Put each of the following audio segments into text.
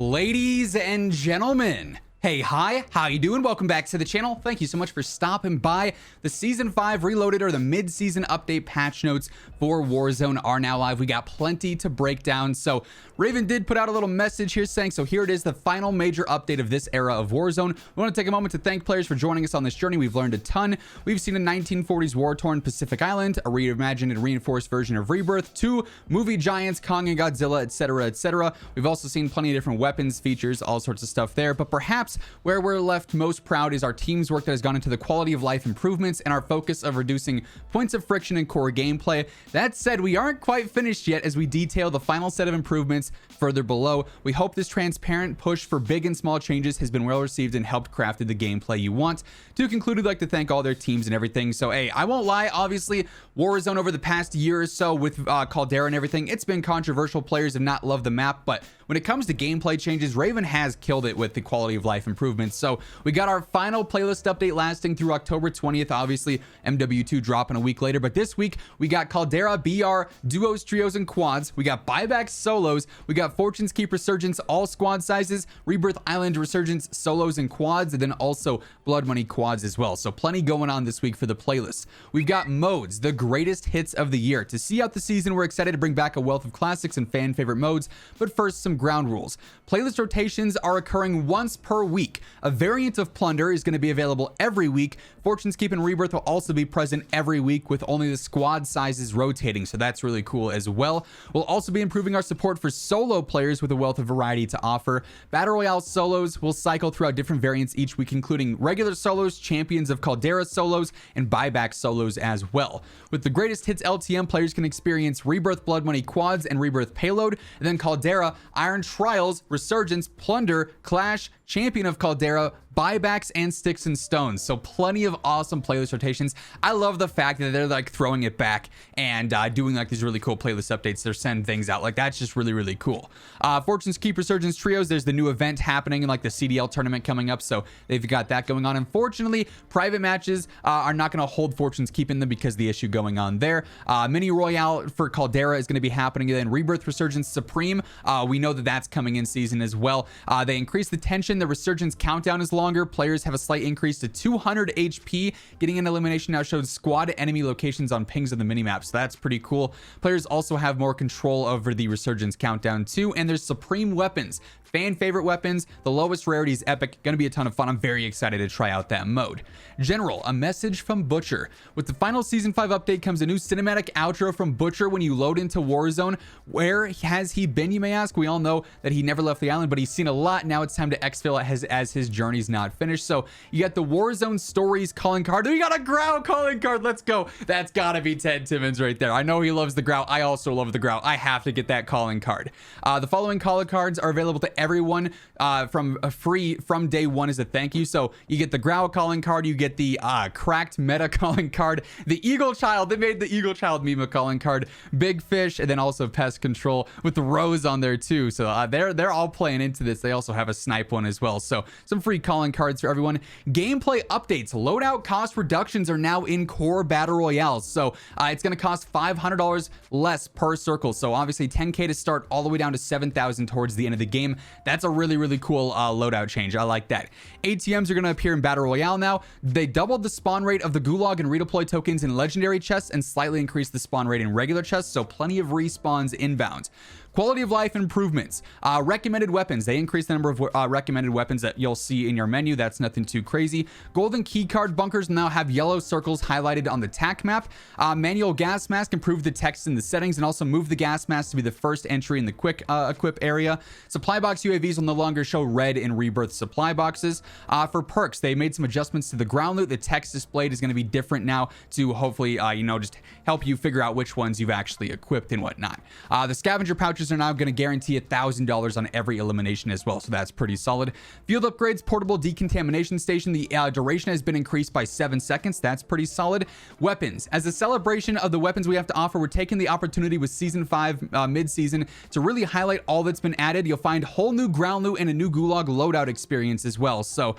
Ladies and gentlemen, hey, hi, how you doing? Welcome back to the channel. Thank you so much for stopping by. The Season 5 Reloaded or the mid-season update patch notes for Warzone are now live. We got plenty to break down. So Raven did put out a little message here saying, so here it is, the final major update of this era of Warzone. We want to take a moment to thank players for joining us on this journey. We've learned a ton. We've seen a 1940s war-torn Pacific Island, a reimagined and reinforced version of Rebirth, 2 movie giants, Kong and Godzilla, etc., etc. We've also seen plenty of different weapons, features, all sorts of stuff there. But perhaps where we're left most proud is our team's work that has gone into the quality of life improvements and our focus of reducing points of friction in core gameplay. That said, we aren't quite finished yet as we detail the final set of improvements further below. We hope this transparent push for big and small changes has been well received and helped craft the gameplay you want. To conclude, we'd like to thank all their teams and everything. So hey, I won't lie, obviously Warzone over the past year or so with Caldera and everything, it's been controversial. Players have not loved the map, but when it comes to gameplay changes, Raven has killed it with the quality of life improvements. So we got our final playlist update lasting through October 20th. Obviously, MW2 dropping a week later, but this week we got Caldera BR duos, trios, and quads. We got buyback solos. We got Fortune's Keep Resurgence all squad sizes, Rebirth Island Resurgence solos and quads, and then also Blood Money quads as well. So plenty going on this week for the playlist. We've got modes, the greatest hits of the year. To see out the season, we're excited to bring back a wealth of classics and fan favorite modes, but first, some ground rules. Playlist rotations are occurring once per week. A variant of Plunder is going to be available every week. Fortune's Keep and Rebirth will also be present every week with only the squad sizes rotating, so that's really cool as well. We'll also be improving our support for solo players with a wealth of variety to offer. Battle Royale solos will cycle throughout different variants each week, including regular solos, champions of Caldera solos, and buyback solos as well. With the greatest hits LTM, players can experience Rebirth Blood Money quads and Rebirth Payload, and then Caldera, Iron Trials, Resurgence, Plunder, Clash, Champion of Caldera, buybacks, and sticks and stones. So plenty of awesome playlist rotations. I love the fact that they're like throwing it back and doing like these really cool playlist updates. They're sending things out like that's just really, really cool. Fortune's Keep Resurgence trios, there's the new event happening in like the CDL tournament coming up, so they've got that going on. Unfortunately, private matches are not going to hold Fortune's Keep in them because of the issue going on there. Mini Royale for Caldera is going to be happening, and then Rebirth Resurgence Supreme, we know that that's coming in season as well. They increased the tension. The Resurgence countdown is longer. Players have a slight increase to 200 HP. Getting an elimination now shows squad enemy locations on pings of the minimap, so that's pretty cool. Players also have more control over the Resurgence countdown too, and there's Supreme weapons. Fan favorite weapons, the lowest rarity is epic. Gonna be a ton of fun. I'm very excited to try out that mode. General, a message from Butcher. With the final Season 5 update comes a new cinematic outro from Butcher when you load into Warzone. Where has he been, you may ask? We all know that he never left the island, but he's seen a lot. Now it's time to exfil as his journey's not finished. So you got the Warzone Stories calling card. We got a Growl calling card. Let's go. That's gotta be Ted Timmons right there. I know he loves the Growl. I also love the Growl. I have to get that calling card. The following calling cards are available to everyone from free from day one as a thank you. So you get the Growl calling card, you get the cracked meta calling card, the Eagle Child, they made the Eagle Child meme calling card, Big Fish, and then also Pest Control with the Rose on there too. So they're all playing into this. They also have a snipe one as well. So some free calling cards for everyone. Gameplay updates, loadout cost reductions are now in core battle royales. So it's going to cost $500 less per circle. So obviously 10k to start all the way down to 7,000 towards the end of the game. That's a really, really cool loadout change. I like that. ATMs are going to appear in Battle Royale now. They doubled the spawn rate of the Gulag and redeploy tokens in legendary chests and slightly increased the spawn rate in regular chests, so plenty of respawns inbound. Quality of life improvements. Recommended weapons. They increased the number of recommended weapons that you'll see in your menu. That's nothing too crazy. Golden keycard bunkers now have yellow circles highlighted on the TAC map. Manual gas mask improved the text in the settings and also moved the gas mask to be the first entry in the quick equip area. Supply box UAVs will no longer show red in Rebirth supply boxes. For perks, they made some adjustments to the ground loot. The text displayed is going to be different now to hopefully, just help you figure out which ones you've actually equipped and whatnot. The scavenger pouches are now going to guarantee $1,000 on every elimination as well, so that's pretty solid. Field upgrades, portable decontamination station. The duration has been increased by 7 seconds. That's pretty solid. Weapons. As a celebration of the weapons we have to offer, we're taking the opportunity with Season 5 mid-season to really highlight all that's been added. You'll find whole new ground loot and a new Gulag loadout experience as well. So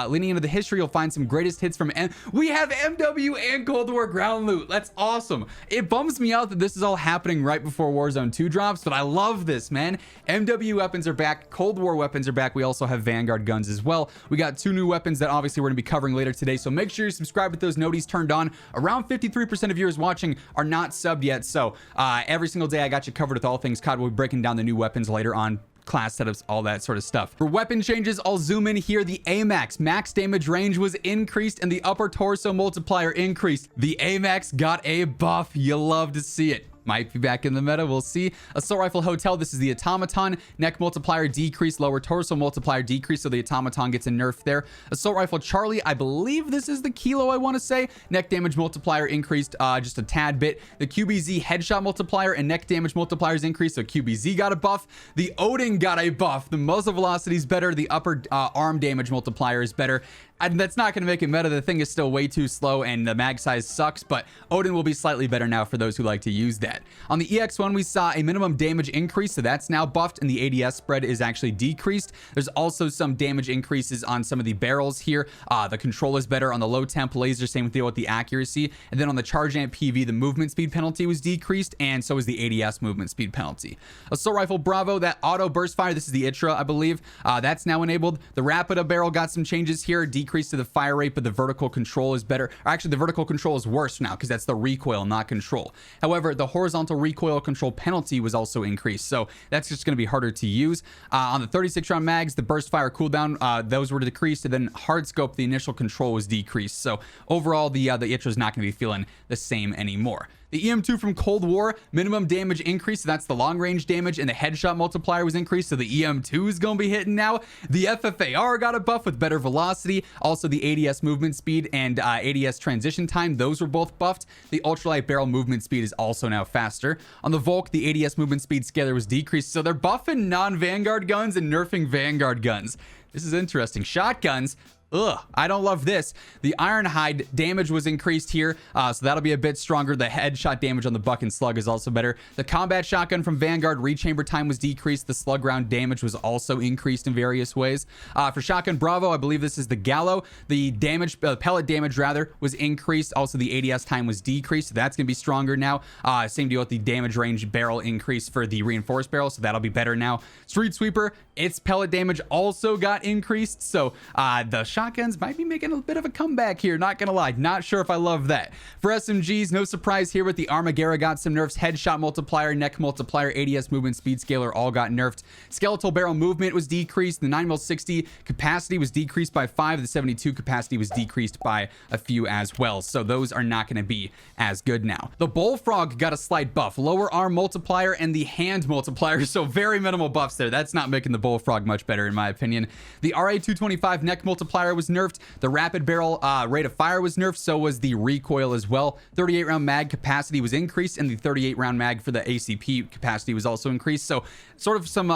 leaning into the history, you'll find some greatest hits from we have MW and Cold War ground loot. That's awesome. It bums me out that this is all happening right before Warzone 2 drops, but I I love this, man. MW weapons are back. Cold War weapons are back. We also have Vanguard guns as well. We got 2 new weapons that obviously we're going to be covering later today. So make sure you subscribe with those noties turned on. Around 53% of viewers watching are not subbed yet. So every single day I got you covered with all things COD. We'll be breaking down the new weapons later on, class setups, all that sort of stuff. For weapon changes, I'll zoom in here. The AMAX max damage range was increased and the upper torso multiplier increased. The AMAX got a buff. You love to see it. Might be back in the meta, we'll see. Assault Rifle Hotel, this is the automaton. Neck multiplier decreased, lower torso multiplier decreased, so the automaton gets a nerf there. Assault Rifle Charlie, I believe this is the Kilo, I want to say. Neck damage multiplier increased just a tad bit. The QBZ headshot multiplier and neck damage multipliers increased, so QBZ got a buff. The Odin got a buff. The muzzle velocity is better. The upper arm damage multiplier is better. And that's not going to make it meta. The thing is still way too slow and the mag size sucks, but Odin will be slightly better now for those who like to use that. On the EX1, we saw a minimum damage increase, so that's now buffed, and the ADS spread is actually decreased. There's also some damage increases on some of the barrels here. The control is better on the low temp laser, same deal with the accuracy. And then on the charge amp PV, the movement speed penalty was decreased, and so is the ADS movement speed penalty. Assault Rifle Bravo, that auto burst fire, this is the ITRA, I believe. That's now enabled. The Rapida barrel got some changes here, decreased to the fire rate, but the vertical control is better. Or actually, the vertical control is worse now because that's the recoil, not control. However, the horizontal recoil control penalty was also increased, so that's just going to be harder to use. On the 36 round mags, the burst fire cooldown, those were decreased, and then hard scope, the initial control was decreased. So overall, the ITRA is not going to be feeling the same anymore. The EM2 from Cold War, minimum damage increase, so that's the long range damage, and the headshot multiplier was increased, so the EM2 is going to be hitting now. The FFAR got a buff with better velocity. Also, the ADS movement speed and ADS transition time, those were both buffed. The ultralight barrel movement speed is also now faster. On the Volk, the ADS movement speed scalar was decreased, so they're buffing non-Vanguard guns and nerfing Vanguard guns. This is interesting. Shotguns, ugh, I don't love this. The Ironhide damage was increased here, so that'll be a bit stronger. The headshot damage on the Buck and Slug is also better. The combat shotgun from Vanguard, rechamber time was decreased. The slug round damage was also increased in various ways. For Shotgun Bravo, I believe this is the Gallo. The damage, pellet damage rather, was increased. Also, the ADS time was decreased, so that's going to be stronger now. Same deal with the damage range barrel increase for the reinforced barrel, so that'll be better now. Street Sweeper, its pellet damage also got increased, so the shotguns might be making a bit of a comeback here, not gonna lie. Not sure if I love that. For SMGs, no surprise here with the Armaguerra got some nerfs. Headshot multiplier, neck multiplier, ADS movement speed scalar all got nerfed. Skeletal barrel movement was decreased. The 9mm60 capacity was decreased by 5. The 72 capacity was decreased by a few as well, so those are not going to be as good now. The Bullfrog got a slight buff. Lower arm multiplier and the hand multiplier, so very minimal buffs there. That's not making the Bullfrog much better in my opinion. The RA225 neck multiplier was nerfed. The rapid barrel rate of fire was nerfed, so was the recoil as well. 38 round mag capacity was increased, and the 38 round mag for the ACP capacity was also increased, so sort of some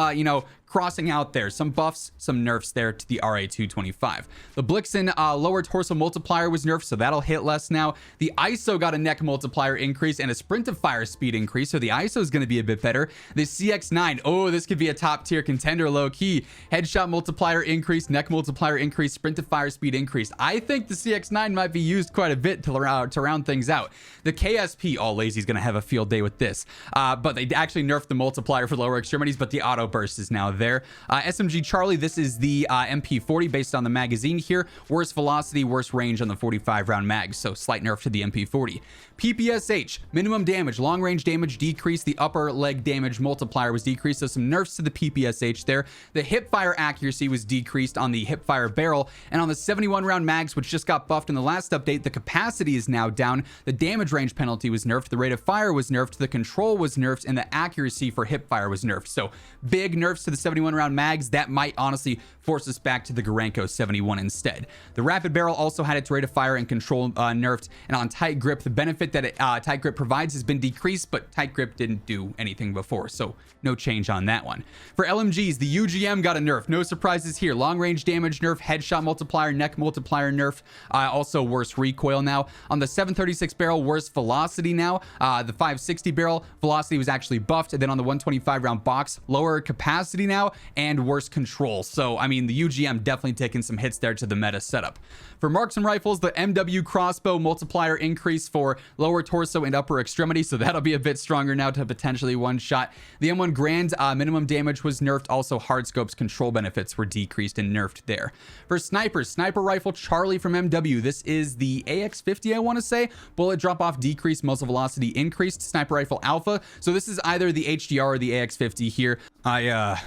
crossing out there, some buffs, some nerfs there to the RA225. The Blixen lower torso multiplier was nerfed, so that'll hit less now. The ISO got a neck multiplier increase and a sprint of fire speed increase, so the ISO is going to be a bit better. The CX9, oh, this could be a top tier contender low key. Headshot multiplier increase, neck multiplier increase, sprint of fire speed increased. I think the CX9 might be used quite a bit to round things out. The KSP, oh, Lazy's going to have a field day with this, but they actually nerfed the multiplier for lower extremities, but the auto burst is now there. SMG Charlie, this is the MP40 based on the magazine here. Worse velocity, worse range on the 45 round mag, so slight nerf to the MP40. PPSH, minimum damage, long range damage decreased. The upper leg damage multiplier was decreased, so some nerfs to the PPSH there. The hip fire accuracy was decreased on the hip fire barrel, and on the 71 round mags, which just got buffed in the last update, the capacity is now down. The damage range penalty was nerfed, the rate of fire was nerfed, the control was nerfed, and the accuracy for hip fire was nerfed. So big nerfs to the 71 round mags. That might honestly force us back to the Gorenko 71 instead. The rapid barrel also had its rate of fire and control nerfed, and on tight grip, the benefit that tight grip provides has been decreased, but tight grip didn't do anything before, so no change on that one. For LMGs, the UGM got a nerf. No surprises here. Long range damage nerf, headshot multiplier, neck multiplier nerf, also worse recoil now. On the 736 barrel, worse velocity now. The 560 barrel velocity was actually buffed, and then on the 125 round box, lower capacity now. now and worse control. So, I mean, the UGM definitely taking some hits there to the meta setup. For marksman rifles, the MW crossbow multiplier increase for lower torso and upper extremity, so that'll be a bit stronger now to potentially one-shot. The M1 Grand minimum damage was nerfed. Also, hardscope's control benefits were decreased and nerfed there. For snipers, sniper rifle Charlie from MW. This is the AX50, I want to say. Bullet drop-off decreased, muzzle velocity increased. Sniper rifle Alpha. So this is either the HDR or the AX50 here. I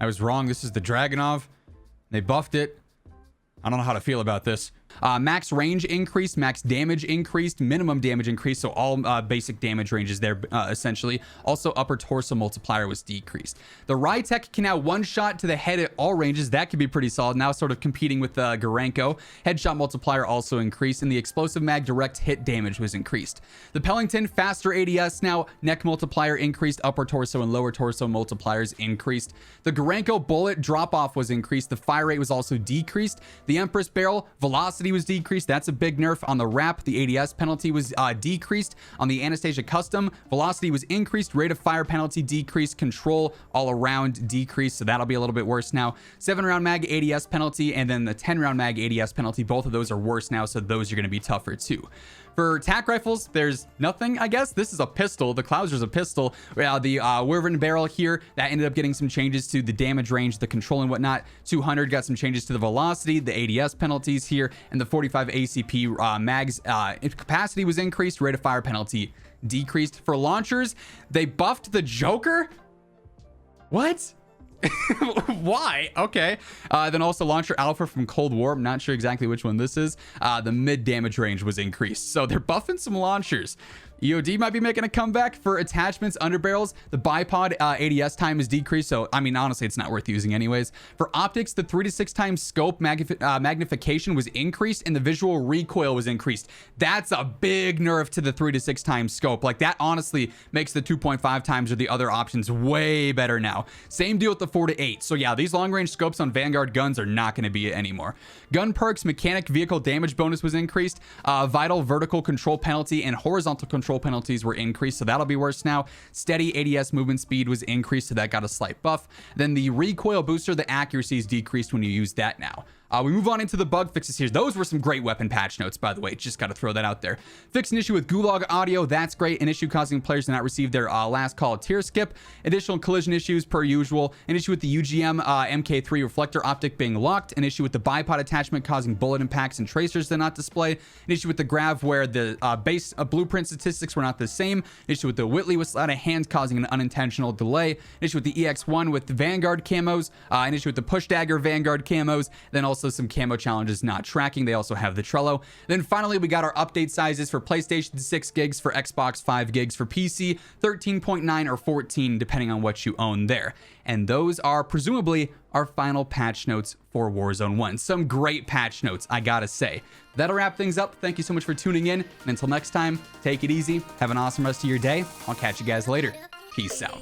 was wrong. This is the Dragunov. They buffed it. I don't know how to feel about this. Max range increased, max damage increased, minimum damage increased, so all basic damage ranges there essentially. Also, upper torso multiplier was decreased. The Rytech can now one-shot to the head at all ranges. That could be pretty solid. Now sort of competing with the Gorenko. Headshot multiplier also increased, and the explosive mag direct hit damage was increased. The Pellington faster ADS now, neck multiplier increased, upper torso and lower torso multipliers increased. The Gorenko bullet drop-off was increased. The fire rate was also decreased. The Empress barrel velocity was decreased. That's a big nerf. On the wrap, the ADS penalty was decreased. On the Anastasia custom, velocity was increased, rate of fire penalty decreased, control all around decreased, so that'll be a little bit worse now. 7-round mag ADS penalty, and then the 10-round mag ADS penalty, both of those are worse now, so those are going to be tougher too. For tac rifles, there's nothing, I guess. This is a pistol. The Klauser's a pistol. The Wyvern barrel here, that ended up getting some changes to the damage range, the control and whatnot. 200 got some changes to the velocity, the ADS penalties here, and the 45 ACP mags capacity was increased, rate of fire penalty decreased. For launchers, they buffed the Joker? What? Why? Okay. Then also launcher Alpha from Cold War. I'm not sure exactly which one this is. The mid damage range was increased. So they're buffing some launchers. EOD might be making a comeback. For attachments, underbarrels, the bipod ADS time is decreased. So, I mean, honestly, it's not worth using anyways. For optics, the 3 to 6 times scope magnification was increased, and the visual recoil was increased. That's a big nerf to the 3 to 6 times scope. Like, that honestly makes the 2.5 times or the other options way better now. Same deal with the 4 to 8. So, yeah, these long-range scopes on Vanguard guns are not going to be it anymore. Gun perks, mechanic vehicle damage bonus was increased. Vital vertical control penalty and horizontal control penalties were increased, so that'll be worse now. Steady ADS movement speed was increased, so that got a slight buff. Then the recoil booster, the accuracy is decreased when you use that now. We move on into the bug fixes here. Those were some great weapon patch notes, by the way. Just got to throw that out there. Fix an issue with Gulag audio. That's great. An issue causing players to not receive their last call tier skip. Additional collision issues per usual. An issue with the UGM MK3 reflector optic being locked. An issue with the bipod attachment causing bullet impacts and tracers to not display. An issue with the grav where the base blueprint statistics were not the same. An issue with the Whitley with sleight of hand causing an unintentional delay. An issue with the EX1 with the Vanguard camos. An issue with the push dagger Vanguard camos. Then also some camo challenges not tracking. They also have the Trello. Then finally, we got our update sizes for PlayStation 6 gigs, for Xbox 5 gigs, for PC 13.9 or 14 depending on what you own there. And those are presumably our final patch notes for Warzone 1. Some great patch notes, I gotta say. That'll wrap things up. Thank you so much for tuning in, and until next time, take it easy, have an awesome rest of your day. I'll catch you guys later. Peace out.